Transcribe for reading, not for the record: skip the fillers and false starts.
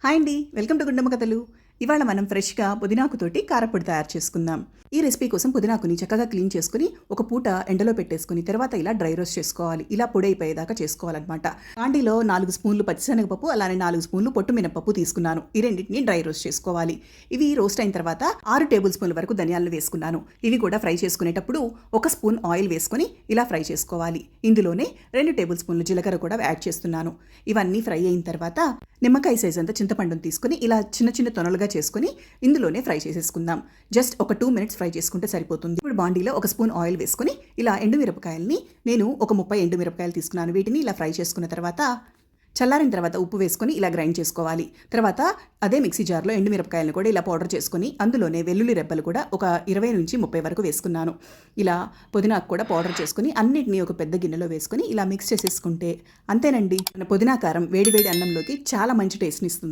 Hi అండి, welcome to Gundamma కథలు. ఇవాళ మనం ఫ్రెష్గా పుదీనాకుతోటి కారపొడి తయారు చేసుకుందాం. ఈ రెసిపీ కోసం పుదీనాకుని చక్కగా క్లీన్ చేసుకుని ఒక పూట ఎండలో పెట్టేసుకుని తర్వాత ఇలా డ్రై రోస్ట్ చేసుకోవాలి. ఇలా పొడి అయిపోయేదాకా చేసుకోవాలన్నమాట. కాండీలో 4 స్పూన్లు పచ్చిశనగపప్పు, అలానే 4 స్పూన్లు పొట్టు మినపప్పు తీసుకున్నాను. ఈ రెండింటిని డ్రై రోస్ట్ చేసుకోవాలి. ఇవి రోస్ట్ అయిన తర్వాత 6 టేబుల్ స్పూన్ల వరకు ధనియాలను వేసుకున్నాను. ఇవి కూడా ఫ్రై చేసుకునేటప్పుడు 1 స్పూన్ ఆయిల్ వేసుకొని ఇలా ఫ్రై చేసుకోవాలి. ఇందులోనే 2 టేబుల్ స్పూన్లు జీలకర్ర కూడా యాడ్ చేస్తున్నాను. ఇవన్నీ ఫ్రై అయిన తర్వాత నిమ్మకాయ సైజ్ అంతా చింతపండును తీసుకుని ఇలా చిన్న చిన్న తొనలుగా చేసుకుని ఇందులోనే ఫ్రై చేసేసుకుందాం. జస్ట్ ఒక 2 మినిట్స్ ఫ్రై చేసుకుంటే సరిపోతుంది. ఇప్పుడు బాండీలో 1 స్పూన్ ఆయిల్ వేసుకుని ఇలా ఎండుమిరపకాయల్ని నేను ఒక 30 ఎండుమిరపకాయలు తీసుకున్నాను. వీటిని ఇలా ఫ్రై చేసుకున్న తర్వాత చల్లారిన తర్వాత ఉప్పు వేసుకొని ఇలా గ్రైండ్ చేసుకోవాలి. తర్వాత అదే మిక్సీ జార్లో ఎండుమిరపకాయలను కూడా ఇలా పౌడర్ చేసుకొని అందులోనే వెల్లుల్లి రెబ్బలు కూడా ఒక 20 నుంచి 30 వరకు వేసుకున్నాను. ఇలా పుదీనాకు కూడా పౌడర్ చేసుకుని అన్నిటినీ ఒక పెద్ద గిన్నెలో వేసుకొని ఇలా మిక్స్ చేసేసుకుంటే అంతేనండి, మన పుదీనా కారం వేడి వేడి అన్నంలోకి చాలా మంచి టేస్ట్ని ఇస్తుంది.